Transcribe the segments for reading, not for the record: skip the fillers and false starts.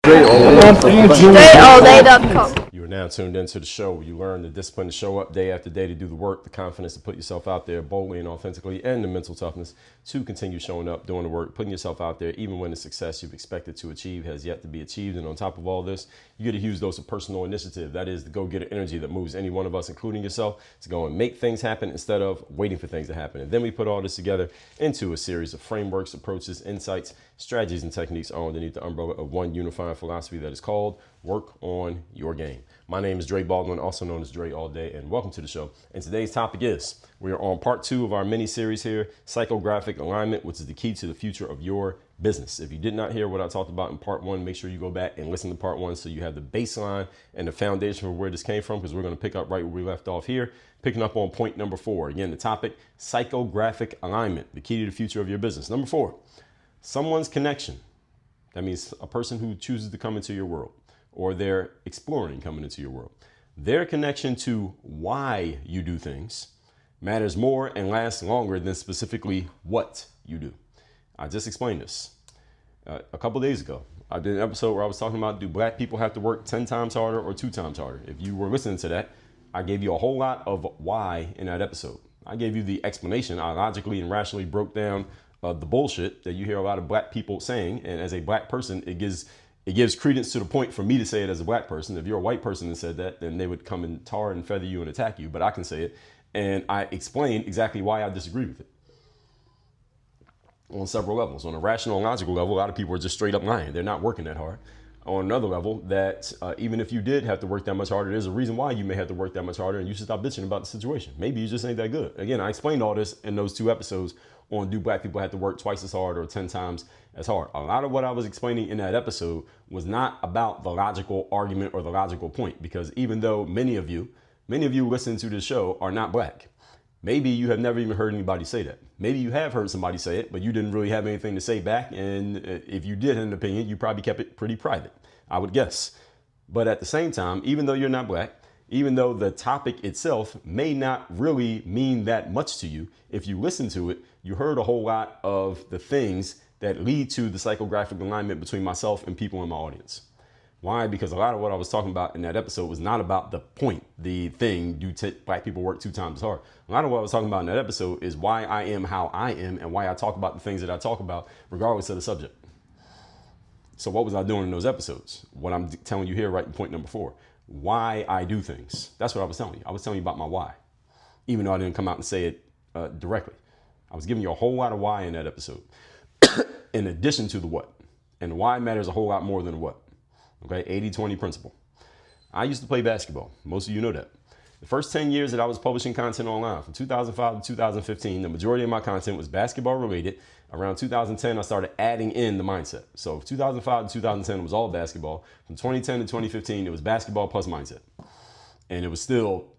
DreAllDay.com. You are now tuned into the show where you learn the discipline to show up day after day, to do the work, the confidence to put yourself out there boldly and authentically, and the mental toughness to continue showing up, doing the work, putting yourself out there, even when the success you've expected to achieve has yet to be achieved. And on top of all this, you get a huge dose of personal initiative. That is the go-getter energy that moves any one of us, including yourself, to go and make things happen instead of waiting for things to happen. And then we put all this together into a series of frameworks, approaches, insights, strategies, and techniques all underneath the umbrella of one unifying philosophy that is called Work on Your Game. My name is Baldwin, also known as DreAllDay, and welcome to the show. And today's topic is, we are on part 2 of our mini series here, Psychographic Alignment, which is the key to the future of your business. If you did not hear what I talked about in part 1, make sure you go back and listen to part 1 so you have the baseline and the foundation for where this came from, because we're going to pick up right where we left off here, picking up on point number 4. Again, the topic, psychographic alignment, the key to the future of your business. Number 4, someone's connection. That means a person who chooses to come into your world, or they're exploring coming into your world. Their connection to why you do things matters more and lasts longer than specifically what you do. I just explained this a couple days ago. I did an episode where I was talking about, do black people have to work 10 times harder or 2 times harder? If you were listening to that, I gave you a whole lot of why in that episode. I gave you the explanation. I logically and rationally broke down the bullshit that you hear a lot of black people saying. And as a black person, it gives credence to the point for me to say it as a black person. If you're a white person and said that, then they would come and tar and feather you and attack you. But I can say it. And I explained exactly why I disagree with it on several levels. On a rational and logical level, a lot of people are just straight up lying. They're not working that hard. On another level, that even if you did have to work that much harder, there's a reason why you may have to work that much harder, and you should stop bitching about the situation. Maybe you just ain't that good. Again, I explained all this in those 2 episodes on, do black people have to work twice as hard or 10 times as hard? A lot of what I was explaining in that episode was not about the logical argument or the logical point, because even though many of you listening to this show are not black, maybe you have never even heard anybody say that. Maybe you have heard somebody say it, but you didn't really have anything to say back. And if you did have an opinion, you probably kept it pretty private, I would guess. But at the same time, even though you're not black, even though the topic itself may not really mean that much to you, if you listen to it, you heard a whole lot of the things that lead to the psychographic alignment between myself and people in my audience. Why? Because a lot of what I was talking about in that episode was not about the point, the thing, black people work 2 times as hard. A lot of what I was talking about in that episode is why I am how I am and why I talk about the things that I talk about, regardless of the subject. So what was I doing in those episodes? What I'm telling you here, right in point number 4, why I do things. That's what I was telling you. I was telling you about my why, even though I didn't come out and say it directly. I was giving you a whole lot of why in that episode, in addition to the what. And the why matters a whole lot more than the what. Okay, 80-20 principle. I used to play basketball. Most of you know that. The first 10 years that I was publishing content online, from 2005 to 2015, the majority of my content was basketball related. Around 2010, I started adding in the mindset. So 2005 to 2010, it was all basketball. From 2010 to 2015, it was basketball plus mindset. And it was still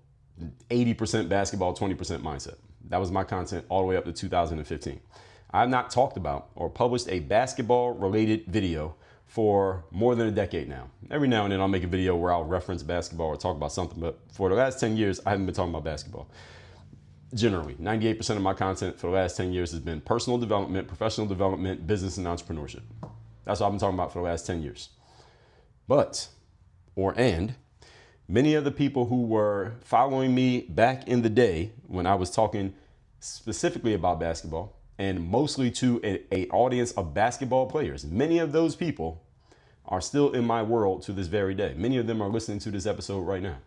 80% basketball, 20% mindset. That was my content all the way up to 2015. I have not talked about or published a basketball related video for more than a decade now. Every now and then I'll make a video where I'll reference basketball or talk about something, but for the last 10 years, I haven't been talking about basketball. Generally, 98% of my content for the last 10 years has been personal development, professional development, business, and entrepreneurship. That's what I've been talking about for the last 10 years. And many of the people who were following me back in the day when I was talking specifically about basketball, and mostly to an audience of basketball players, many of those people are still in my world to this very day. Many of them are listening to this episode right now.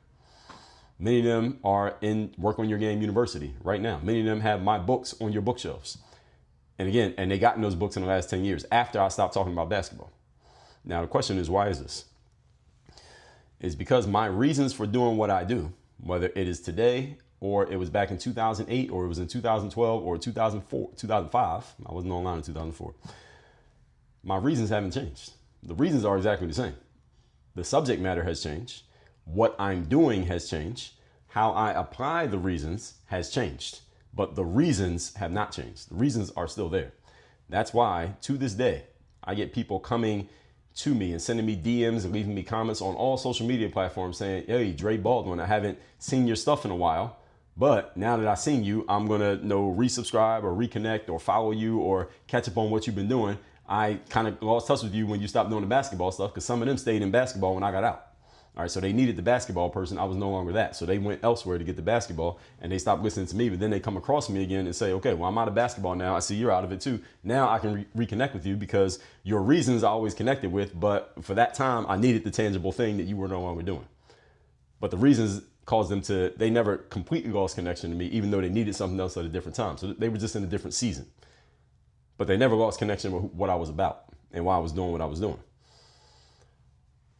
Many of them are in Work on Your Game University right now. Many of them have my books on your bookshelves. And again, and they gotten those books in the last 10 years after I stopped talking about basketball. Now, the question is, why is this? It's because my reasons for doing what I do, whether it is today or it was back in 2008, or it was in 2012, or 2004, 2005. I wasn't online in 2004. My reasons haven't changed. The reasons are exactly the same. The subject matter has changed. What I'm doing has changed. How I apply the reasons has changed. But the reasons have not changed. The reasons are still there. That's why, to this day, I get people coming to me and sending me DMs and leaving me comments on all social media platforms saying, hey, Dre Baldwin, I haven't seen your stuff in a while. But now that I've seen you, I'm going to resubscribe or reconnect or follow you or catch up on what you've been doing. I kind of lost touch with you when you stopped doing the basketball stuff, because some of them stayed in basketball when I got out. All right, so they needed the basketball person. I was no longer that. So they went elsewhere to get the basketball, and they stopped listening to me. But then they come across me again and say, okay, well, I'm out of basketball now. I see you're out of it too. Now I can reconnect with you because your reasons I always connected with. But for that time, I needed the tangible thing that you were no longer doing. But the reasons caused them to, they never completely lost connection to me, even though they needed something else at a different time. So they were just in a different season. But they never lost connection with what I was about and why I was doing what I was doing.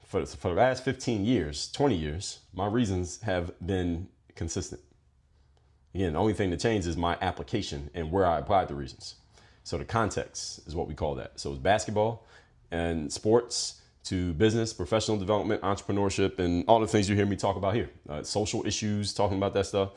For the last 15 years, 20 years, my reasons have been consistent. Again, the only thing that changed is my application and where I applied the reasons. So the context is what we call that. So it's basketball and sports to business, professional development, entrepreneurship, and all the things you hear me talk about here. Social issues, talking about that stuff.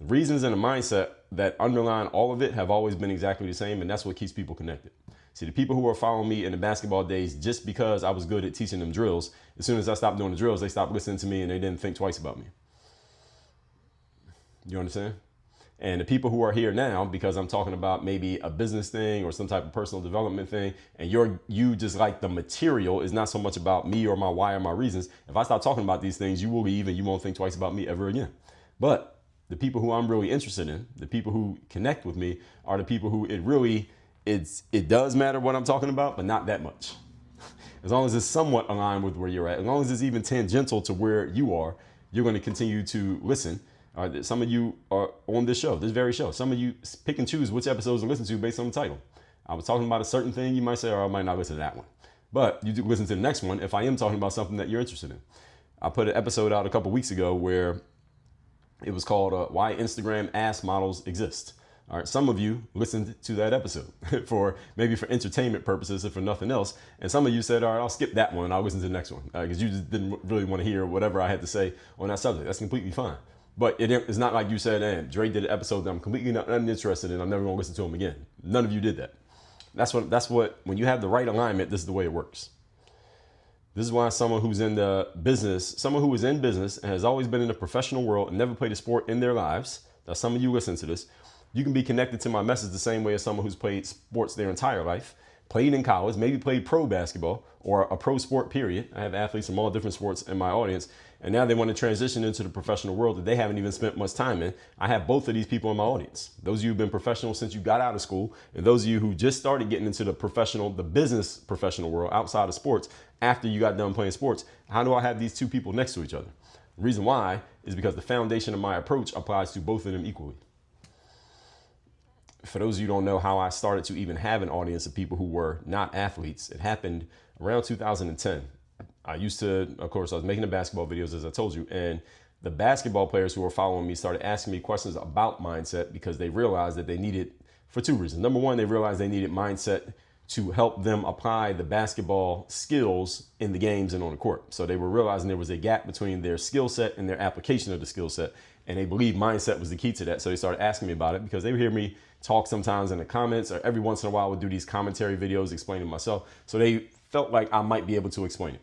The reasons and the mindset that underline all of it have always been exactly the same, and that's what keeps people connected. See, the people who are following me in the basketball days just because I was good at teaching them drills, as soon as I stopped doing the drills, they stopped listening to me and they didn't think twice about me. You understand? And the people who are here now, because I'm talking about maybe a business thing or some type of personal development thing, and you just like the material is not so much about me or my why or my reasons. If I start talking about these things, you will leave and you won't think twice about me ever again. But the people who I'm really interested in, the people who connect with me, are the people who it does matter what I'm talking about, but not that much. As long as it's somewhat aligned with where you're at, as long as it's even tangential to where you are, you're going to continue to listen. Some of you are on this show, this very show. Some of you pick and choose which episodes to listen to based on the title. I was talking about a certain thing, you might say, or I might not listen to that one. But you do listen to the next one if I am talking about something that you're interested in. I put an episode out a couple weeks ago where it was called Why Instagram Ass Models Exist. All right, some of you listened to that episode for entertainment purposes, if for nothing else. And some of you said, all right, I'll skip that one. I'll listen to the next one because you just didn't really want to hear whatever I had to say on that subject. That's completely fine. But it's not like you said, Dre did an episode that I'm completely not uninterested in. I'm never going to listen to him again. None of you did that. That's what, when you have the right alignment, this is the way it works. This is why someone who was in business and has always been in the professional world and never played a sport in their lives, now some of you listen to this, you can be connected to my message the same way as someone who's played sports their entire life, played in college, maybe played pro basketball or a pro sport period. I have athletes from all different sports in my audience, and now they want to transition into the professional world that they haven't even spent much time in. I have both of these people in my audience. Those of you who've been professional since you got out of school, and those of you who just started getting into the business professional world outside of sports after you got done playing sports. How do I have these two people next to each other? The reason why is because the foundation of my approach applies to both of them equally. For those of you who don't know how I started to even have an audience of people who were not athletes, it happened around 2010. I was making the basketball videos, as I told you, and the basketball players who were following me started asking me questions about mindset because they realized that they needed, for two reasons. Number one, they realized they needed mindset to help them apply the basketball skills in the games and on the court. So they were realizing there was a gap between their skill set and their application of the skill set. And they believed mindset was the key to that. So they started asking me about it because they would hear me talk sometimes in the comments, or every once in a while I would do these commentary videos explaining myself. So they felt like I might be able to explain it.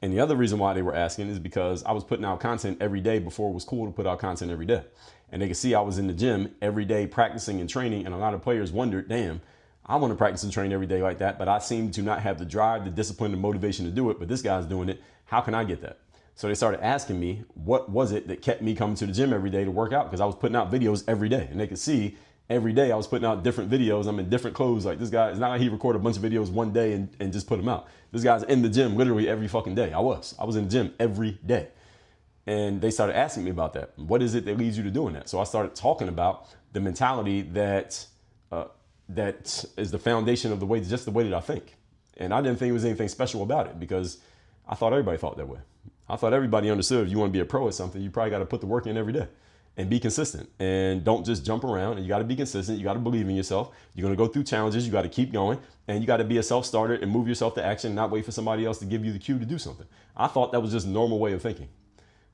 And the other reason why they were asking is because I was putting out content every day before it was cool to put out content every day. And they could see I was in the gym every day practicing and training. And a lot of players wondered, damn, I want to practice and train every day like that, but I seem to not have the drive, the discipline, the motivation to do it. But this guy's doing it. How can I get that? So they started asking me, what was it that kept me coming to the gym every day to work out? Because I was putting out videos every day, and they could see every day I was putting out different videos. I'm in different clothes. Like this guy, it's not like he recorded a bunch of videos one day and just put them out. This guy's in the gym literally every fucking day. I was in the gym every day. And they started asking me about that. What is it that leads you to doing that? So I started talking about the mentality that is the foundation of the way that I think. And I didn't think there was anything special about it because I thought everybody thought that way. I thought everybody understood if you want to be a pro at something, you probably got to put the work in every day and be consistent and don't just jump around. And you got to be consistent. You got to believe in yourself. You're going to go through challenges. You got to keep going, and you got to be a self-starter and move yourself to action and not wait for somebody else to give you the cue to do something. I thought that was just a normal way of thinking.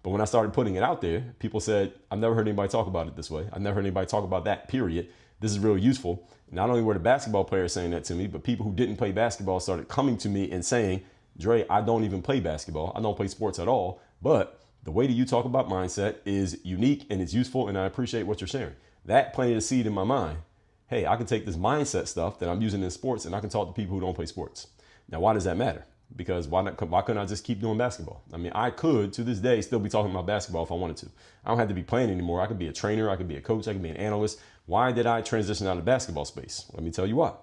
But when I started putting it out there, people said, I've never heard anybody talk about it this way. I've never heard anybody talk about that, period. This is really useful. Not only were the basketball players saying that to me, but people who didn't play basketball started coming to me and saying, Dre, I don't even play basketball. I don't play sports at all. But the way that you talk about mindset is unique and it's useful, and I appreciate what you're sharing. That planted a seed in my mind hey, I can take this mindset stuff that I'm using in sports and I can talk to people who don't play sports. Now, why does that matter? Because why couldn't I just keep doing basketball? I mean, I could, to this day, still be talking about basketball if I wanted to. I don't have to be playing anymore. I could be a trainer. I could be a coach. I could be an analyst. Why did I transition out of the basketball space? Let me tell you why.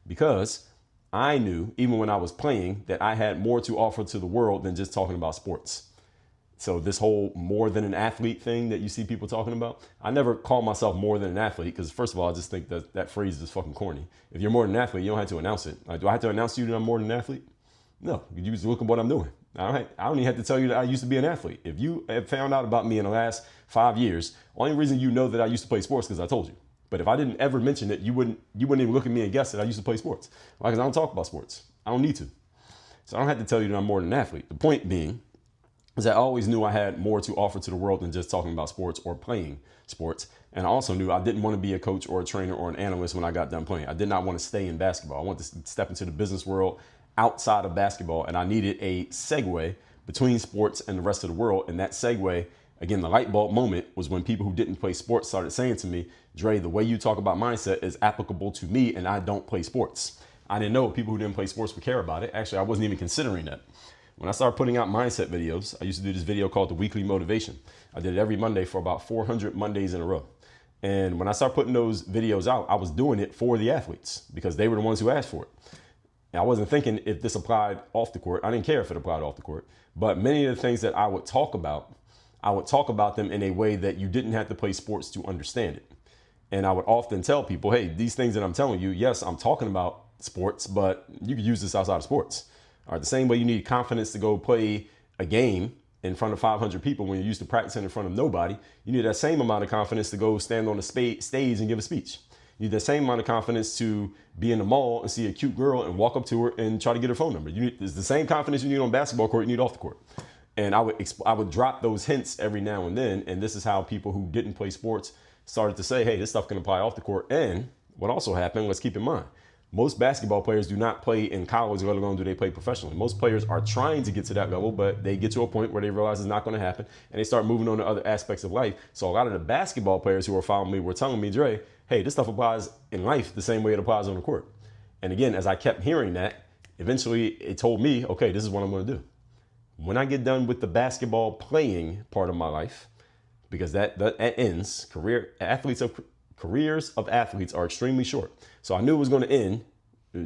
Because I knew, even when I was playing, that I had more to offer to the world than just talking about sports. So this whole more than an athlete thing that you see people talking about, I never call myself more than an athlete because, first of all, I just think that that phrase is fucking corny. If you're more than an athlete, you don't have to announce it. Like, do I have to announce to you that I'm more than an athlete? No, you just look at what I'm doing. I don't even have to tell you that I used to be an athlete. If you have found out about me in the last 5 years, only reason you know that I used to play sports because I told you. But if I didn't ever mention it, you wouldn't even look at me and guess that I used to play sports. Why? Because I don't talk about sports. I don't need to. So I don't have to tell you that I'm more than an athlete. The point being is that I always knew I had more to offer to the world than just talking about sports or playing sports. And I also knew I didn't want to be a coach or a trainer or an analyst when I got done playing. I did not want to stay in basketball. I wanted to step into the business world outside of basketball, and I needed a segue between sports and the rest of the world. And that segue, again, the light bulb moment was when people who didn't play sports started saying to me, Dre, the way you talk about mindset is applicable to me, and I don't play sports. I didn't know people who didn't play sports would care about it. Actually, I wasn't even considering that. When I started putting out mindset videos, I used to do this video called The Weekly Motivation. I did it every Monday for about 400 Mondays in a row. And when I started putting those videos out, I was doing it for the athletes because they were the ones who asked for it. And I wasn't thinking if this applied off the court. I didn't care if it applied off the court. But many of the things that I would talk about them in a way that you didn't have to play sports to understand it. And I would often tell people, hey, these things that I'm telling you, yes, I'm talking about sports, but you could use this outside of sports. All right, the same way you need confidence to go play a game in front of 500 people when you're used to practicing in front of nobody, you need that same amount of confidence to go stand on a stage and give a speech. You need the same amount of confidence to be in the mall and see a cute girl and walk up to her and try to get her phone number. It's the same confidence you need on basketball court, you need off the court. And I would drop those hints every now and then. And this is how people who didn't play sports started to say, hey, this stuff can apply off the court. And what also happened, let's keep in mind, most basketball players do not play in college, let alone do they play professionally. Most players are trying to get to that level, but they get to a point where they realize it's not going to happen and they start moving on to other aspects of life. So a lot of the basketball players who are following me were telling me, Dre, hey, this stuff applies in life the same way it applies on the court. And again, as I kept hearing that, eventually it told me, okay, this is what I'm going to do. When I get done with the basketball playing part of my life, because that ends, careers of athletes are extremely short. So I knew it was going to end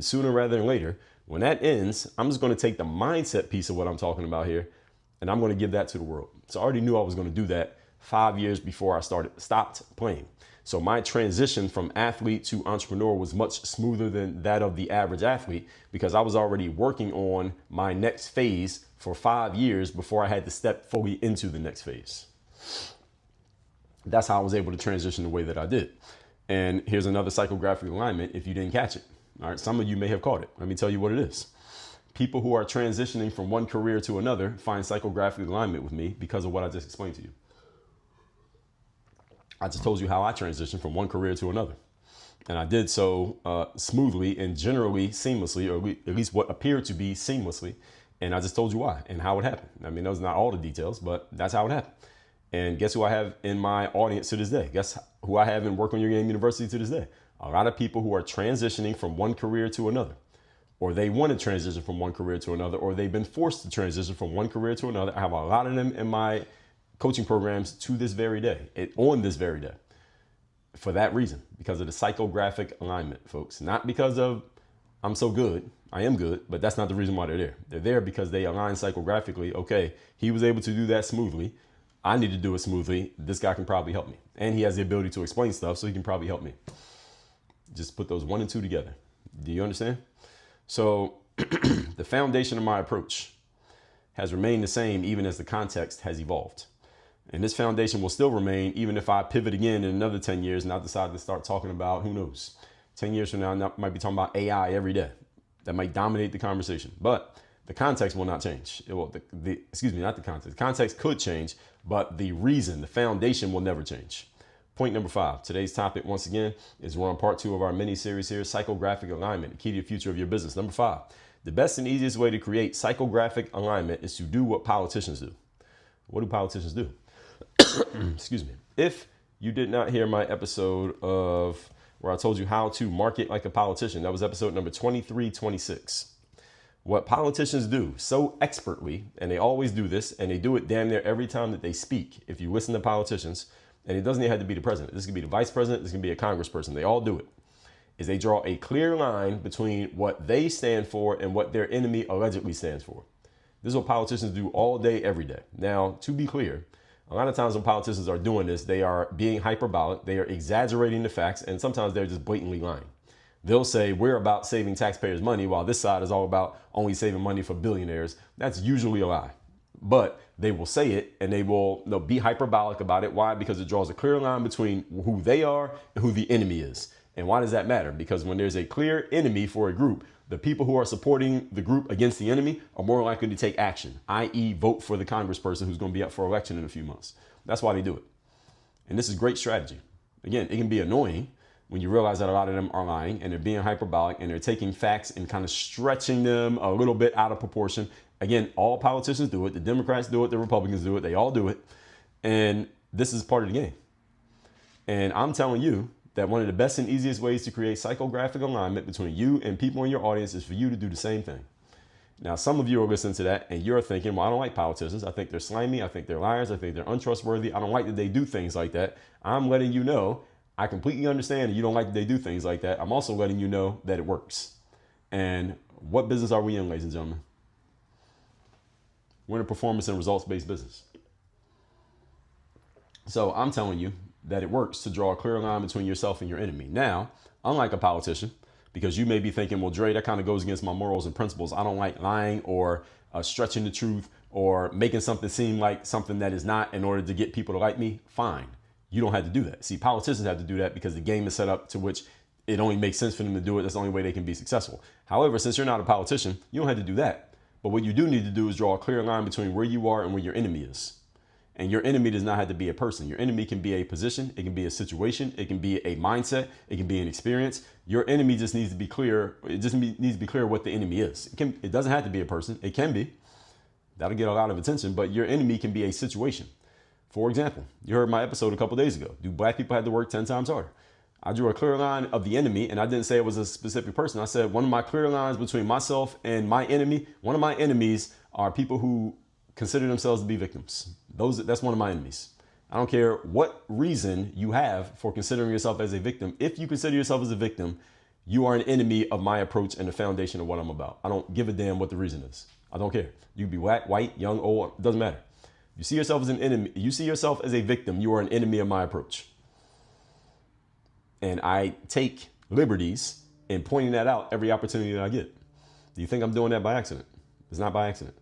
sooner rather than later. When that ends, I'm just going to take the mindset piece of what I'm talking about here, and I'm going to give that to the world. So I already knew I was going to do that 5 years before I stopped playing. So my transition from athlete to entrepreneur was much smoother than that of the average athlete because I was already working on my next phase for 5 years before I had to step fully into the next phase. That's how I was able to transition the way that I did. And here's another psychographic alignment if you didn't catch it. All right, some of you may have caught it. Let me tell you what it is. People who are transitioning from one career to another find psychographic alignment with me because of what I just explained to you. I just told you how I transitioned from one career to another. And I did so smoothly and generally seamlessly, or at least what appeared to be seamlessly. And I just told you why and how it happened. I mean, those are not all the details, but that's how it happened. And guess who I have in my audience to this day? Guess who I have in Work on Your Game University to this day? A lot of people who are transitioning from one career to another, or they want to transition from one career to another, or they've been forced to transition from one career to another. I have a lot of them in my coaching programs to this very day, on this very day, for that reason, because of the psychographic alignment, folks. Not because of I'm so good. I am good, but that's not the reason why they're there. They're there because they align psychographically. Okay, he was able to do that smoothly. I need to do it smoothly. This guy can probably help me. And he has the ability to explain stuff, so he can probably help me. Just put those 1 and 2 together. Do you understand? So the foundation of my approach has remained the same even as the context has evolved. And this foundation will still remain even if I pivot again in another 10 years and I decide to start talking about, who knows, 10 years from now, I might be talking about AI every day. That might dominate the conversation. But the context will not change. It will, not the context. The context could change, but the reason, the foundation will never change. Point number 5. Today's topic, once again, is we're on part 2 of our mini series here, psychographic alignment, the key to the future of your business. Number 5, the best and easiest way to create psychographic alignment is to do what politicians do. What do politicians do? Excuse me. If you did not hear my episode of where I told you how to market like a politician. That was episode number 2326. What politicians do so expertly, and they always do this, and they do it damn near every time that they speak. If you listen to politicians, and it doesn't even have to be the president. This can be the vice president. This can be a congressperson. They all do it. Is they draw a clear line between what they stand for and what their enemy allegedly stands for. This is what politicians do all day, every day. Now, to be clear, a lot of times when politicians are doing this, they are being hyperbolic. They are exaggerating the facts, and sometimes they're just blatantly lying. They'll say, we're about saving taxpayers' money, while this side is all about only saving money for billionaires. That's usually a lie. But they will say it, and they will be hyperbolic about it. Why? Because it draws a clear line between who they are and who the enemy is. And why does that matter? Because when there's a clear enemy for a group, the people who are supporting the group against the enemy are more likely to take action, i.e. vote for the congressperson who's going to be up for election in a few months. That's why they do it. And this is great strategy. Again, it can be annoying when you realize that a lot of them are lying and they're being hyperbolic and they're taking facts and kind of stretching them a little bit out of proportion. Again, all politicians do it. The Democrats do it. The Republicans do it. They all do it. And this is part of the game. And I'm telling you that one of the best and easiest ways to create psychographic alignment between you and people in your audience is for you to do the same thing. Now, some of you are listening to that and you're thinking, well, I don't like politicians. I think they're slimy. I think they're liars. I think they're untrustworthy. I don't like that they do things like that. I'm letting you know, I completely understand that you don't like that they do things like that. I'm also letting you know that it works. And what business are we in, ladies and gentlemen? We're in a performance and results-based business. So I'm telling you that it works to draw a clear line between yourself and your enemy. Now, unlike a politician, because you may be thinking, well, Dre, that kind of goes against my morals and principles. I don't like lying or stretching the truth or making something seem like something that is not in order to get people to like me. Fine. You don't have to do that. See, politicians have to do that because the game is set up to which it only makes sense for them to do it. That's the only way they can be successful. However, since you're not a politician, you don't have to do that. But what you do need to do is draw a clear line between where you are and where your enemy is. And your enemy does not have to be a person. Your enemy can be a position. It can be a situation. It can be a mindset. It can be an experience. Your enemy just needs to be clear. It just needs to be clear what the enemy is. It doesn't have to be a person. It can be. That'll get a lot of attention. But your enemy can be a situation. For example, you heard my episode a couple days ago. Do black people have to work 10 times harder? I drew a clear line of the enemy, and I didn't say it was a specific person. I said one of my clear lines between myself and my enemy, one of my enemies are people who consider themselves to be victims. That's one of my enemies. I don't care what reason you have for considering yourself as a victim. If you consider yourself as a victim, you are an enemy of my approach and the foundation of what I'm about. I don't give a damn what the reason is. I don't care. You can be black, white, young, old, it doesn't matter. You see yourself as an enemy. You see yourself as a victim. You are an enemy of my approach. And I take liberties in pointing that out every opportunity that I get. Do you think I'm doing that by accident? It's not by accident.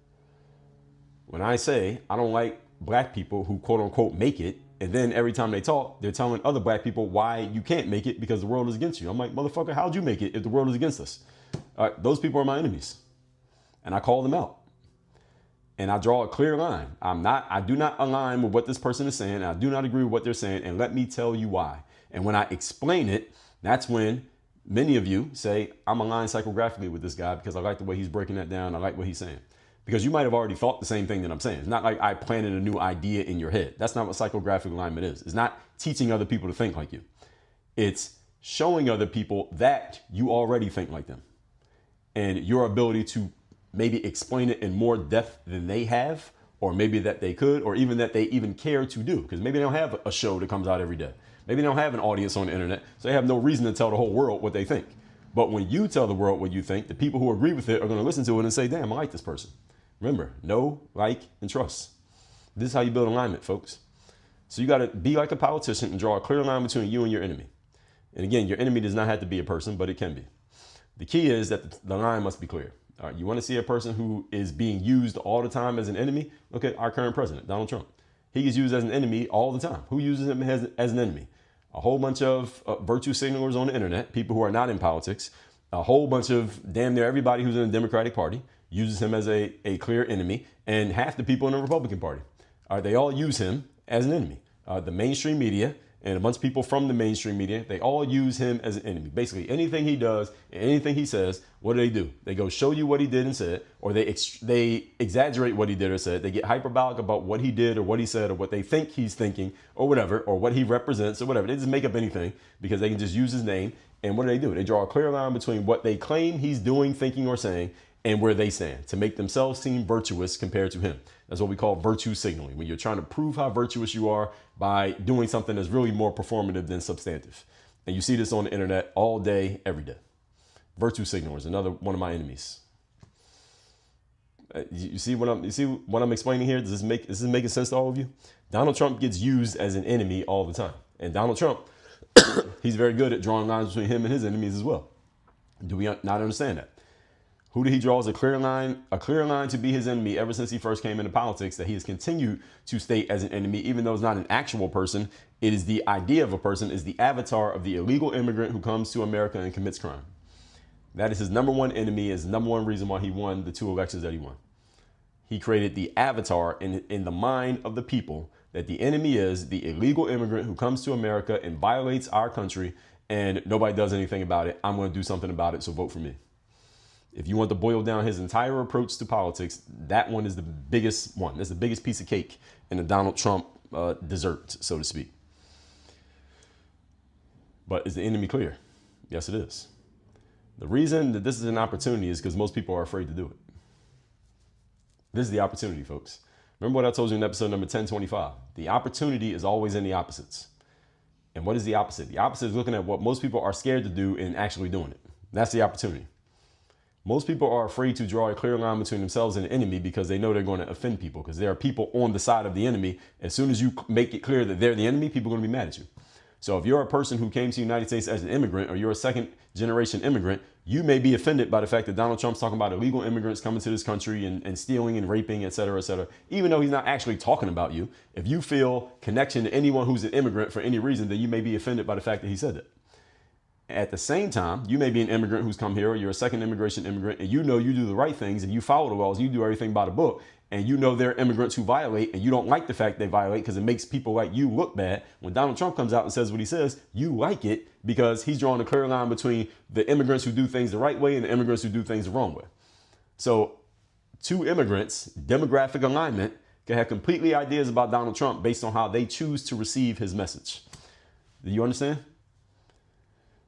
When I say I don't like black people who quote unquote make it, and then every time they talk, they're telling other black people why you can't make it because the world is against you. I'm like, motherfucker, how'd you make it if the world is against us? Those people are my enemies. And I call them out. And I draw a clear line. I do not align with what this person is saying. I do not agree with what they're saying. And let me tell you why. And when I explain it, that's when many of you say, I'm aligned psychographically with this guy because I like the way he's breaking that down. I like what he's saying. Because you might have already thought the same thing that I'm saying. It's not like I planted a new idea in your head. That's not what psychographic alignment is. It's not teaching other people to think like you. It's showing other people that you already think like them. And your ability to maybe explain it in more depth than they have, or maybe that they could, or even that they even care to do. Because maybe they don't have a show that comes out every day. Maybe they don't have an audience on the internet, so they have no reason to tell the whole world what they think. But when you tell the world what you think, the people who agree with it are going to listen to it and say, damn, I like this person. Remember, know, like, and trust. This is how you build alignment, folks. So you got to be like a politician and draw a clear line between you and your enemy. And again, your enemy does not have to be a person, but it can be. The key is that the line must be clear. All right, you want to see a person who is being used all the time as an enemy? Look at our current president, Donald Trump. He gets used as an enemy all the time. Who uses him as an enemy? A whole bunch of virtue signalers on the internet, people who are not in politics, a whole bunch of damn near everybody who's in the Democratic Party uses him as a clear enemy, and half the people in the Republican Party. They all use him as an enemy. The mainstream media and a bunch of people from the mainstream media, they all use him as an enemy. Basically, anything he does and anything he says, what do? They go show you what he did and said, or they exaggerate what he did or said. They get hyperbolic about what he did or what he said or what they think he's thinking or whatever, or what he represents or whatever. They just make up anything because they can just use his name. And what do? They draw a clear line between what they claim he's doing, thinking, or saying and where they stand to make themselves seem virtuous compared to him. That's what we call virtue signaling, when you're trying to prove how virtuous you are by doing something that's really more performative than substantive. And you see this on the internet all day, every day. Virtue signalers, another one of my enemies. You see what I'm explaining here? Is this making sense to all of you? Donald Trump gets used as an enemy all the time. And Donald Trump, he's very good at drawing lines between him and his enemies as well. Do we not understand that? Who did he draw as a clear line to be his enemy ever since he first came into politics, that he has continued to state as an enemy, even though it's not an actual person. It is the idea of a person, is the avatar of the illegal immigrant who comes to America and commits crime. That is his number one enemy, is the number one reason why he won the 2 elections that he won. He created the avatar in the mind of the people that the enemy is the illegal immigrant who comes to America and violates our country, and nobody does anything about it. I'm going to do something about it, so vote for me. If you want to boil down his entire approach to politics, that one is the biggest one. That's the biggest piece of cake in the Donald Trump dessert, so to speak. But is the enemy clear? Yes, it is. The reason that this is an opportunity is because most people are afraid to do it. This is the opportunity, folks. Remember what I told you in episode number 1025. The opportunity is always in the opposites. And what is the opposite? The opposite is looking at what most people are scared to do and actually doing it. That's the opportunity. Most people are afraid to draw a clear line between themselves and the enemy because they know they're going to offend people, because there are people on the side of the enemy. As soon as you make it clear that they're the enemy, people are going to be mad at you. So if you're a person who came to the United States as an immigrant, or you're a second generation immigrant, you may be offended by the fact that Donald Trump's talking about illegal immigrants coming to this country and stealing and raping, et cetera, even though he's not actually talking about you. If you feel connection to anyone who's an immigrant for any reason, then you may be offended by the fact that he said that. At the same time, you may be an immigrant who's come here, or you're a second immigration immigrant, and you know you do the right things and you follow the laws, and you do everything by the book, and you know there are immigrants who violate, and you don't like the fact they violate because it makes people like you look bad. When Donald Trump comes out and says what he says, you like it because he's drawing a clear line between the immigrants who do things the right way and the immigrants who do things the wrong way. So 2 immigrants, demographic alignment, can have completely ideas about Donald Trump based on how they choose to receive his message. Do you understand?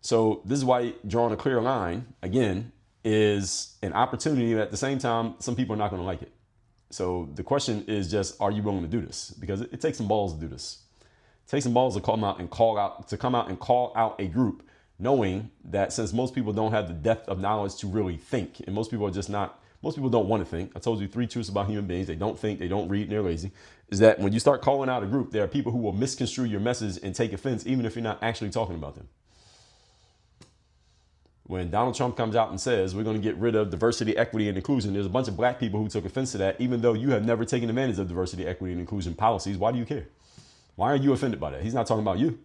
So this is why drawing a clear line, again, is an opportunity. At the same time, some people are not going to like it. So the question is just, are you willing to do this? Because it takes some balls to do this. It takes some balls to come out and call out a group, knowing that since most people don't have the depth of knowledge to really think, and most people don't want to think. I told you 3 truths about human beings. They don't think, they don't read, and they're lazy. Is that when you start calling out a group, there are people who will misconstrue your message and take offense, even if you're not actually talking about them. When Donald Trump comes out and says we're going to get rid of diversity, equity, and inclusion, there's a bunch of black people who took offense to that, even though you have never taken advantage of diversity, equity, and inclusion policies. Why do you care? Why are you offended by that? He's not talking about you.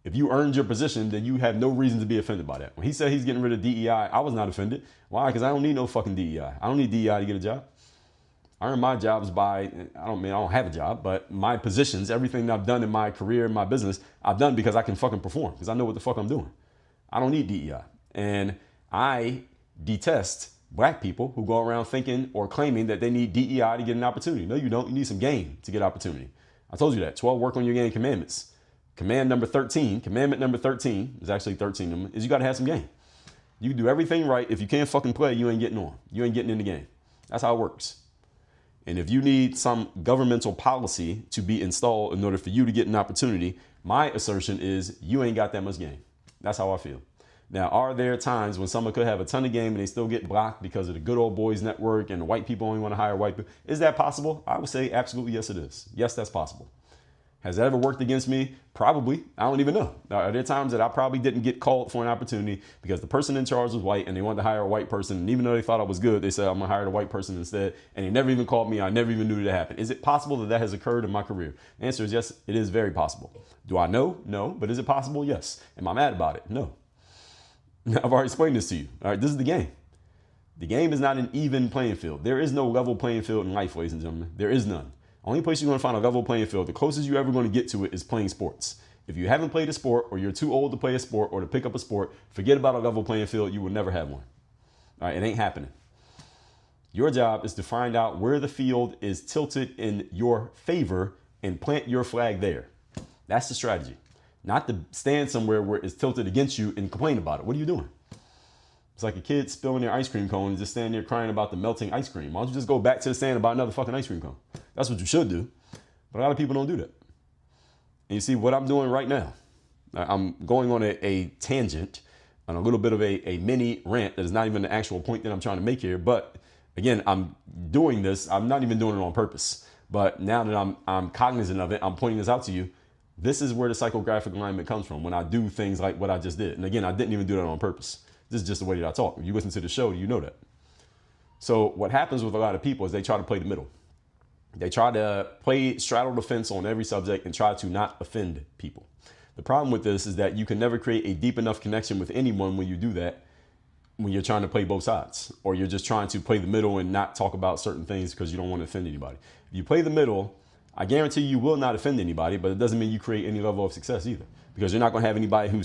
If you earned your position, then you have no reason to be offended by that. When he said he's getting rid of DEI, I was not offended. Why? Because I don't need no fucking DEI. I don't need DEI to get a job. I earn my jobs by, I don't have a job, but my positions, everything that I've done in my career, in my business, I've done because I can fucking perform, because I know what the fuck I'm doing. I don't need DEI. And I detest black people who go around thinking or claiming that they need DEI to get an opportunity. No, you don't. You need some game to get opportunity. I told you that. 12 work on your game commandments. Commandment number 13, there's actually 13 of them, is you got to have some game. You can do everything right. If you can't fucking play, you ain't getting on. You ain't getting in the game. That's how it works. And if you need some governmental policy to be installed in order for you to get an opportunity, my assertion is you ain't got that much game. That's how I feel. Now, are there times when someone could have a ton of game and they still get blocked because of the good old boys network and the white people only want to hire white people? Is that possible? I would say absolutely yes, it is. Yes, that's possible. Has that ever worked against me? Probably. I don't even know. Are there times that I probably didn't get called for an opportunity because the person in charge was white and they wanted to hire a white person, and even though they thought I was good, they said I'm going to hire a white person instead, and they never even called me. I never even knew that happened. Is it possible that that has occurred in my career? The answer is yes, it is very possible. Do I know? No. But is it possible? Yes. Am I mad about it? No. I've already explained this to you. All right, this is the game. The game is not an even playing field. There is no level playing field in life, ladies and gentlemen. There is none. Only place you're going to find a level playing field, the closest you're ever going to get to it is playing sports. If you haven't played a sport, or you're too old to play a sport or to pick up a sport, forget about a level playing field. You will never have one. All right, it ain't happening. Your job is to find out where the field is tilted in your favor and plant your flag there. That's the strategy. Not to stand somewhere where it's tilted against you and complain about it. What are you doing? It's like a kid spilling their ice cream cone and just standing there crying about the melting ice cream. Why don't you just go back to the stand and buy another fucking ice cream cone? That's what you should do. But a lot of people don't do that. And you see what I'm doing right now. I'm going on a tangent, on a little bit of a mini rant that is not even the actual point that I'm trying to make here. But again, I'm doing this. I'm not even doing it on purpose. But now that I'm cognizant of it, I'm pointing this out to you. This is where the psychographic alignment comes from when I do things like what I just did. And again, I didn't even do that on purpose. This is just the way that I talk. If you listen to the show, you know that. So what happens with a lot of people is they try to play the middle. They try to straddle the fence on every subject and try to not offend people. The problem with this is that you can never create a deep enough connection with anyone when you do that, when you're trying to play both sides, or you're just trying to play the middle and not talk about certain things because you don't want to offend anybody. If you play the middle, I guarantee you will not offend anybody, but it doesn't mean you create any level of success either, because you're not going to have anybody who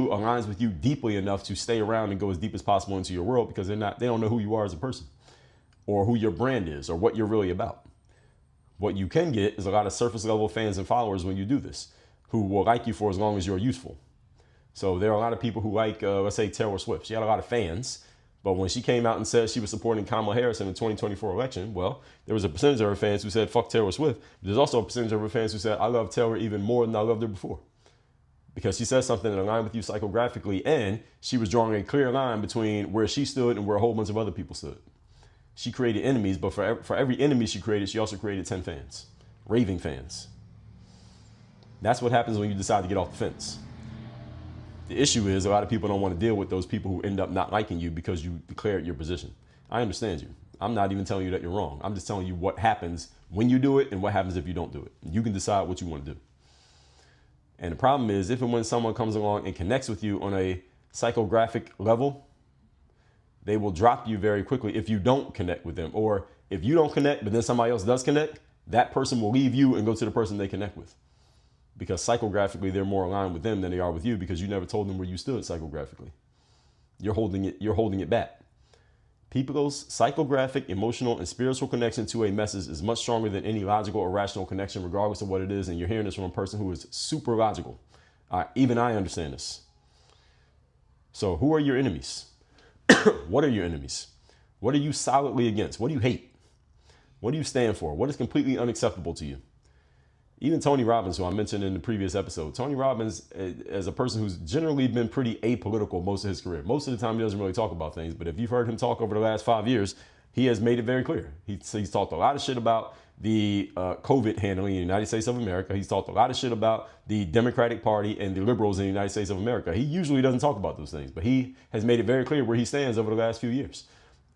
aligns with you deeply enough to stay around and go as deep as possible into your world, because they don't know who you are as a person or who your brand is or what you're really about. What you can get is a lot of surface level fans and followers when you do this, who will like you for as long as you're useful. So there are a lot of people who like, let's say, Taylor Swift. She had a lot of fans, but when she came out and said she was supporting Kamala Harris in the 2024 election, well, there was a percentage of her fans who said, fuck Taylor Swift. But there's also a percentage of her fans who said, I love Taylor even more than I loved her before, because she said something that aligned with you psychographically, and she was drawing a clear line between where she stood and where a whole bunch of other people stood. She created enemies, but for every enemy she created, she also created 10 fans, raving fans. That's what happens when you decide to get off the fence. The issue is a lot of people don't want to deal with those people who end up not liking you because you declared your position. I understand you. I'm not even telling you that you're wrong. I'm just telling you what happens when you do it and what happens if you don't do it. You can decide what you want to do. And the problem is, if and when someone comes along and connects with you on a psychographic level, they will drop you very quickly if you don't connect with them. Or if you don't connect, but then somebody else does connect, that person will leave you and go to the person they connect with. Because psychographically, they're more aligned with them than they are with you, because you never told them where you stood psychographically. You're holding it back. People's psychographic, emotional, and spiritual connection to a message is much stronger than any logical or rational connection, regardless of what it is. And you're hearing this from a person who is super logical. Even I understand this. So who are your enemies? What are your enemies? What are you solidly against? What do you hate? What do you stand for? What is completely unacceptable to you? Even Tony Robbins, who I mentioned in the previous episode, Tony Robbins, as a person who's generally been pretty apolitical most of his career. Most of the time, he doesn't really talk about things. But if you've heard him talk over the last 5 years, he has made it very clear. He's talked a lot of shit about the COVID handling in the United States of America. He's talked a lot of shit about the Democratic Party and the liberals in the United States of America. He usually doesn't talk about those things, but he has made it very clear where he stands over the last few years.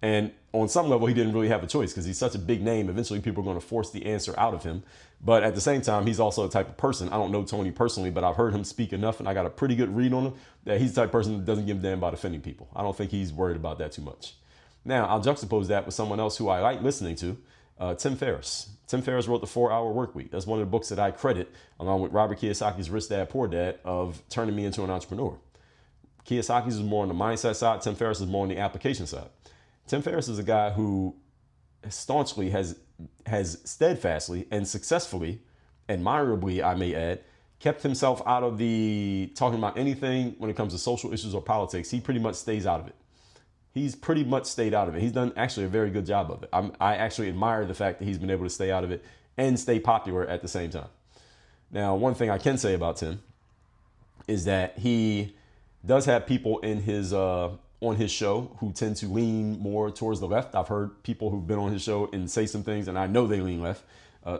And on some level, he didn't really have a choice, because he's such a big name. Eventually, people are going to force the answer out of him. But at the same time, he's also a type of person. I don't know Tony personally, but I've heard him speak enough, and I got a pretty good read on him, that he's the type of person that doesn't give a damn about offending people. I don't think he's worried about that too much. Now, I'll juxtapose that with someone else who I like listening to, Tim Ferriss. Tim Ferriss wrote The 4-Hour Workweek. That's one of the books that I credit, along with Robert Kiyosaki's Rich Dad, Poor Dad, of turning me into an entrepreneur. Kiyosaki's is more on the mindset side. Tim Ferriss is more on the application side. Tim Ferriss is a guy who staunchly has steadfastly and successfully, admirably, I may add, kept himself out of the talking about anything when it comes to social issues or politics. He pretty much stays out of it. He's pretty much stayed out of it. He's done actually a very good job of it. I actually admire the fact that he's been able to stay out of it and stay popular at the same time. Now, one thing I can say about Tim is that he does have people in his on his show who tend to lean more towards the left. I've heard people who've been on his show and say some things, and I know they lean left,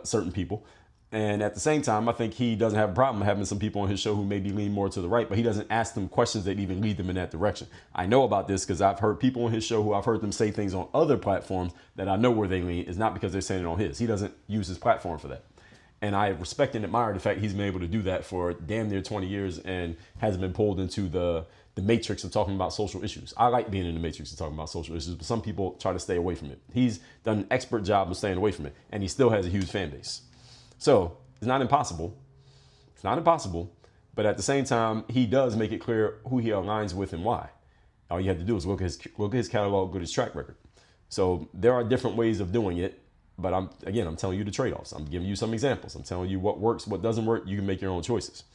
certain people. And at the same time, I think he doesn't have a problem having some people on his show who maybe lean more to the right, but he doesn't ask them questions that even lead them in that direction. I know about this because I've heard people on his show who I've heard them say things on other platforms that I know where they lean. Is not because they're saying it on his. He doesn't use his platform for that. And I respect and admire the fact he's been able to do that for damn near 20 years and hasn't been pulled into the matrix of talking about social issues. I like being in the matrix of talking about social issues, but some people try to stay away from it. He's done an expert job of staying away from it, and he still has a huge fan base. So it's not impossible It's not impossible, but at the same time, he does make it clear who he aligns with and why. All you have to do is look at his catalog, look at his track record. So there are different ways of doing it, but I'm telling you the trade-offs. I'm giving you some examples. I'm telling you what works, what doesn't work. You can make your own choices.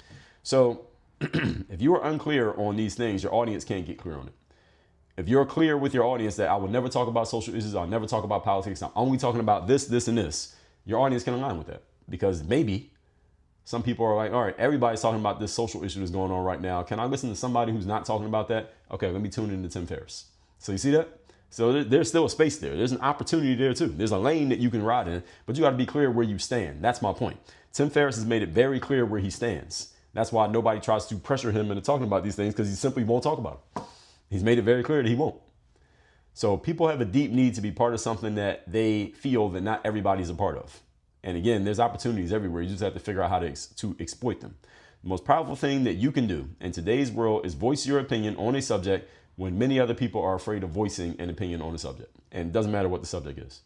So if you are unclear on these things, your audience can't get clear on it. If you're clear with your audience that I will never talk about social issues, I'll never talk about politics, I'm only talking about this, this, and this, your audience can align with that. Because maybe some people are like, all right, everybody's talking about this social issue that's going on right now. Can I listen to somebody who's not talking about that? Okay, let me tune into Tim Ferriss. So you see that? So there's still a space there. There's an opportunity there too. There's a lane that you can ride in, but you got to be clear where you stand. That's my point. Tim Ferriss has made it very clear where he stands. That's why nobody tries to pressure him into talking about these things, because he simply won't talk about them. He's made it very clear that he won't. So people have a deep need to be part of something that they feel that not everybody's a part of. And again, there's opportunities everywhere. You just have to figure out how to exploit them. The most powerful thing that you can do in today's world is voice your opinion on a subject when many other people are afraid of voicing an opinion on a subject. And it doesn't matter what the subject is.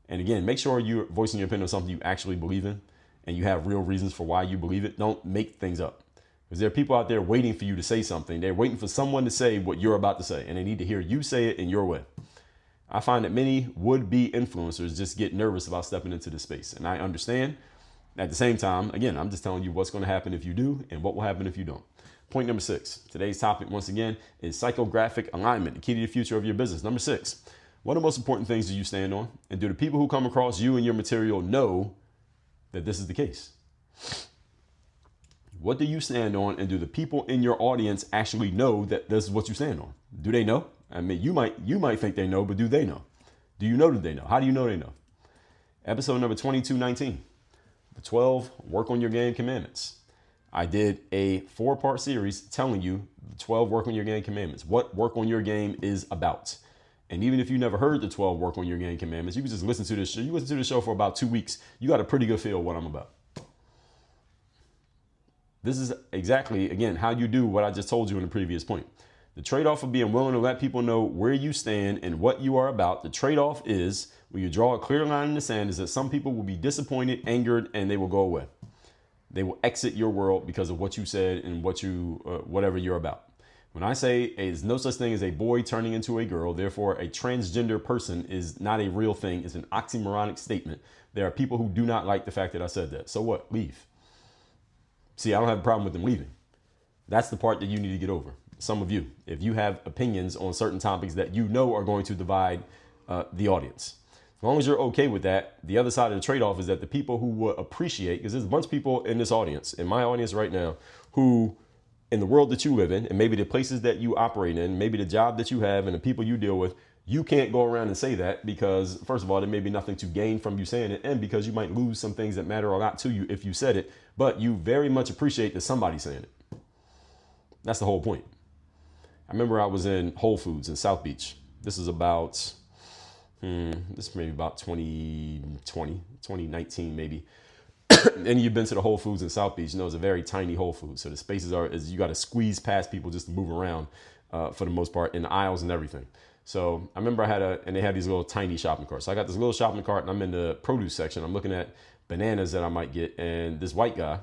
And again, make sure you're voicing your opinion on something you actually believe in and you have real reasons for why you believe it. Don't make things up. Because there are people out there waiting for you to say something. They're waiting for someone to say what you're about to say, and they need to hear you say it in your way. I find that many would-be influencers just get nervous about stepping into this space. And I understand. At the same time, again, I'm just telling you what's going to happen if you do and what will happen if you don't. Point number 6. Today's topic, once again, is psychographic alignment, the key to the future of your business. Number 6. What are the most important things do you stand on? And do the people who come across you and your material know that this is the case? What do you stand on, and do the people in your audience actually know that this is what you stand on? Do they know? I mean, you might think they know, but do they know? Do you know that they know? How do you know they know? Episode number 2219, the 12 Work on Your Game Commandments. I did a 4-part series telling you the 12 Work on Your Game Commandments, what work on your game is about. And even if you never heard the 12 Work on Your Game Commandments, you can just listen to this show. You listen to the show for about 2 weeks. You got a pretty good feel of what I'm about. This is exactly, again, how you do what I just told you in the previous point. The trade-off of being willing to let people know where you stand and what you are about. The trade-off is, when you draw a clear line in the sand, is that some people will be disappointed, angered, and they will go away. They will exit your world because of what you said and whatever you're about. When I say there's no such thing as a boy turning into a girl, therefore a transgender person is not a real thing. It's an oxymoronic statement. There are people who do not like the fact that I said that. So what? Leave. See, I don't have a problem with them leaving. That's the part that you need to get over. Some of you, if you have opinions on certain topics that you know are going to divide the audience. As long as you're okay with that, the other side of the trade-off is that the people who will appreciate, because there's a bunch of people in this audience, in my audience right now, who in the world that you live in, and maybe the places that you operate in, maybe the job that you have and the people you deal with, you can't go around and say that because, first of all, there may be nothing to gain from you saying it, and because you might lose some things that matter a lot to you if you said it, but you very much appreciate that somebody's saying it. That's the whole point. I remember I was in Whole Foods in South Beach. This is about, this may be about 2019 maybe. And you've been to the Whole Foods in South Beach. You know, it's a very tiny Whole Foods. So the spaces you got to squeeze past people just to move around for the most part in the aisles and everything. So I remember and they had these little tiny shopping carts. So I got this little shopping cart and I'm in the produce section. I'm looking at bananas that I might get. And this white guy,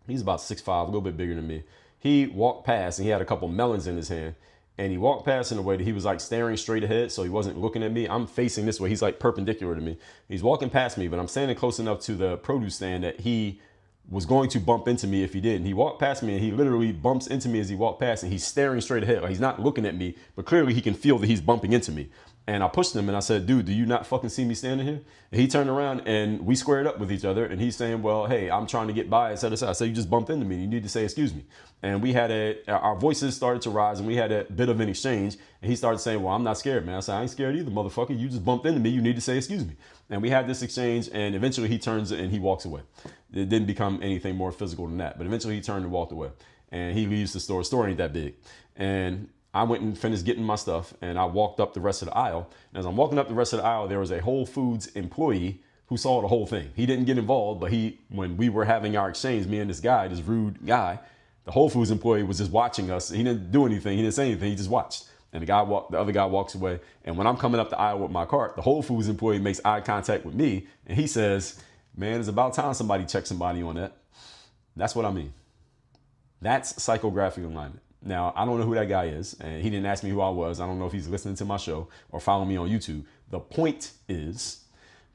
he's about 6'5", a little bit bigger than me. He walked past and he had a couple melons in his hand. And he walked past in a way that he was like staring straight ahead. So he wasn't looking at me. I'm facing this way. He's like perpendicular to me. He's walking past me, but I'm standing close enough to the produce stand that he was going to bump into me if he did. And he walked past me and he literally bumps into me as he walked past and he's staring straight ahead. Like he's not looking at me, but clearly he can feel that he's bumping into me. And I pushed him and I said, dude, do you not fucking see me standing here? And he turned around and we squared up with each other. And he's saying, well, hey, I'm trying to get by, et cetera, et cetera. I said, you just bumped into me. You need to say, excuse me. And we had our voices started to rise and we had a bit of an exchange. And he started saying, well, I'm not scared, man. I said, I ain't scared either, motherfucker. You just bumped into me. You need to say, excuse me. And we had this exchange and eventually he turns and he walks away. It didn't become anything more physical than that. But eventually he turned and walked away. And he leaves the store. The store ain't that big. And I went and finished getting my stuff and I walked up the rest of the aisle. And as I'm walking up the rest of the aisle, there was a Whole Foods employee who saw the whole thing. He didn't get involved, but when we were having our exchange, me and this guy, this rude guy, the Whole Foods employee was just watching us. He didn't do anything. He didn't say anything. He just watched. And the other guy walks away. And when I'm coming up the aisle with my cart, the Whole Foods employee makes eye contact with me. And he says, man, it's about time somebody checked somebody on that. That's what I mean. That's psychographic alignment. Now, I don't know who that guy is, and he didn't ask me who I was. I don't know if he's listening to my show or following me on YouTube. The point is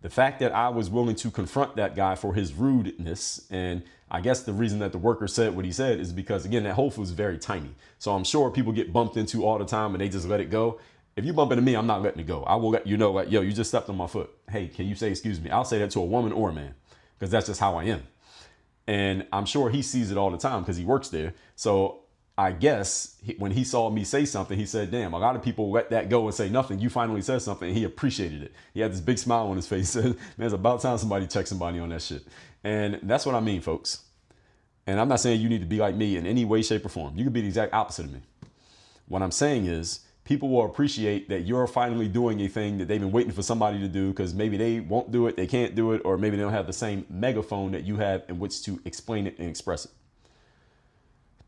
the fact that I was willing to confront that guy for his rudeness. And I guess the reason that the worker said what he said is because, again, that Whole Foods is very tiny. So I'm sure people get bumped into all the time and they just let it go. If you bump into me, I'm not letting it go. I will let you know, like, yo, you just stepped on my foot. Hey, can you say excuse me? I'll say that to a woman or a man because that's just how I am. And I'm sure he sees it all the time because he works there. So I guess when he saw me say something, he said, damn, a lot of people let that go and say nothing. You finally said something, and he appreciated it. He had this big smile on his face. He said, man, it's about time somebody checks somebody on that shit. And that's what I mean, folks. And I'm not saying you need to be like me in any way, shape, or form. You could be the exact opposite of me. What I'm saying is people will appreciate that you're finally doing a thing that they've been waiting for somebody to do because maybe they won't do it, they can't do it, or maybe they don't have the same megaphone that you have in which to explain it and express it.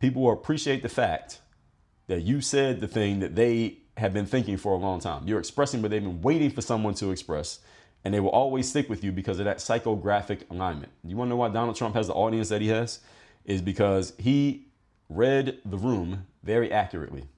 People will appreciate the fact that you said the thing that they have been thinking for a long time. You're expressing what they've been waiting for someone to express, and they will always stick with you because of that psychographic alignment. You want to know why Donald Trump has the audience that he has? Is because he read the room very accurately.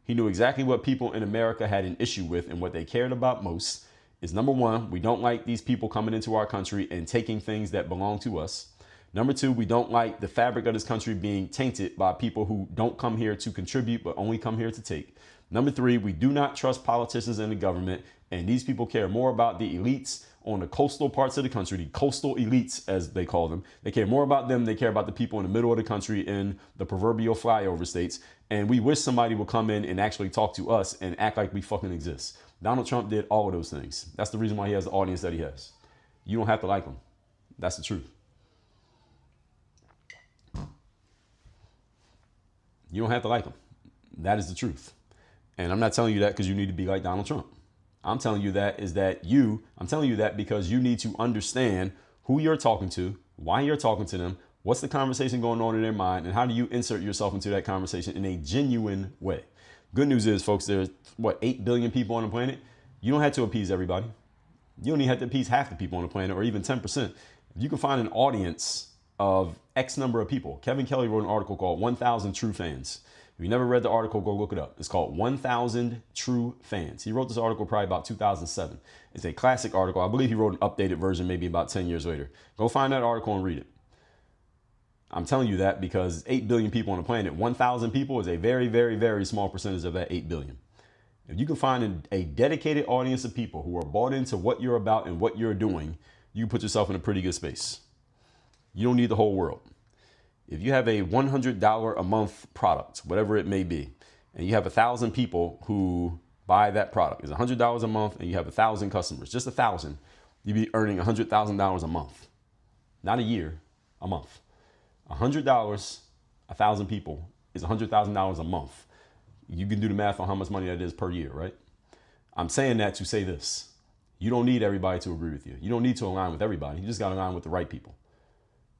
He knew exactly what people in America had an issue with, and what they cared about most is, number one, we don't like these people coming into our country and taking things that belong to us. Number two, we don't like the fabric of this country being tainted by people who don't come here to contribute, but only come here to take. Number three, we do not trust politicians and the government. And these people care more about the elites on the coastal parts of the country, the coastal elites, as they call them. They care more about them. They care about the people in the middle of the country in the proverbial flyover states. And we wish somebody would come in and actually talk to us and act like we fucking exist. Donald Trump did all of those things. That's the reason why he has the audience that he has. You don't have to like him. That's the truth. You don't have to like them. That is the truth. And I'm not telling you that because you need to be like Donald Trump. I'm telling you that I'm telling you that because you need to understand who you're talking to, why you're talking to them, what's the conversation going on in their mind, and how do you insert yourself into that conversation in a genuine way. Good news is, folks, there's 8 billion people on the planet. You don't have to appease everybody. You don't even have to appease half the people on the planet or even 10%. If you can find an audience of X number of people. Kevin Kelly wrote an article called 1,000 True Fans. If you never read the article, go look it up. It's called 1,000 True Fans. He wrote this article probably about 2007. It's a classic article. I believe he wrote an updated version maybe about 10 years later. Go find that article and read it. I'm telling you that because 8 billion people on the planet, 1,000 people is a very, very, very small percentage of that 8 billion. If you can find a dedicated audience of people who are bought into what you're about and what you're doing, you put yourself in a pretty good space. You don't need the whole world. If you have a $100 a month product, whatever it may be, and you have 1,000 people who buy that product, it's $100 a month, and you have 1,000 customers, just 1,000, you'd be earning $100,000 a month. Not a year, a month. $100, 1,000 people is $100,000 a month. You can do the math on how much money that is per year, right? I'm saying that to say this. You don't need everybody to agree with you. You don't need to align with everybody. You just got to align with the right people.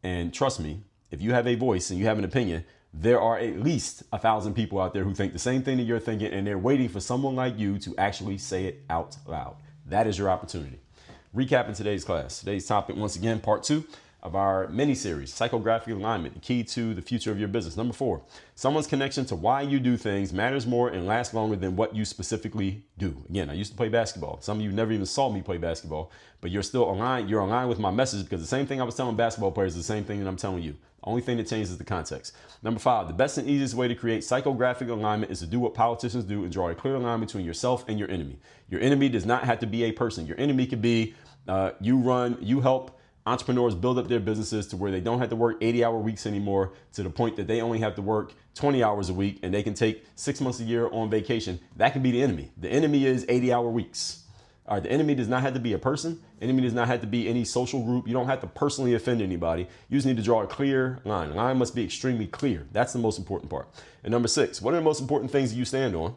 And trust me, if you have a voice and you have an opinion, there are at least 1,000 people out there who think the same thing that you're thinking, and they're waiting for someone like you to actually say it out loud. That is your opportunity. Recapping today's class. Today's topic, once again, part 2 of our mini-series, Psychographic Alignment, the key to the future of your business. Number 4, someone's connection to why you do things matters more and lasts longer than what you specifically do. Again, I used to play basketball. Some of you never even saw me play basketball, but you're still aligned. You're aligned with my message because the same thing I was telling basketball players is the same thing that I'm telling you. The only thing that changes is the context. Number 5, the best and easiest way to create psychographic alignment is to do what politicians do and draw a clear line between yourself and your enemy. Your enemy does not have to be a person. Your enemy could be you help entrepreneurs build up their businesses to where they don't have to work 80-hour weeks anymore, to the point that they only have to work 20 hours a week and they can take 6 months a year on vacation. That can be the enemy. The enemy is 80-hour weeks. All right, the enemy does not have to be a person. The enemy does not have to be any social group. You don't have to personally offend anybody. You just need to draw a clear line. The line must be extremely clear. That's the most important part. And number 6, what are the most important things you stand on?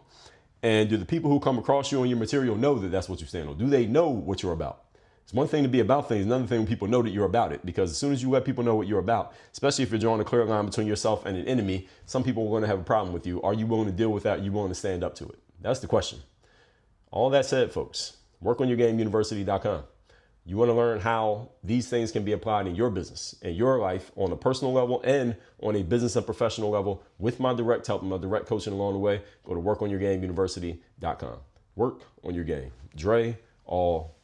And do the people who come across you on your material know that that's what you stand on? Do they know what you're about? It's one thing to be about things, another thing when people know that you're about it. Because as soon as you let people know what you're about, especially if you're drawing a clear line between yourself and an enemy, some people are going to have a problem with you. Are you willing to deal with that? Are you willing to stand up to it? That's the question. All that said, folks, workonyourgameuniversity.com. You want to learn how these things can be applied in your business, in your life, on a personal level and on a business and professional level with my direct help and my direct coaching along the way. Go to workonyourgameuniversity.com. Work on your game. Dre, all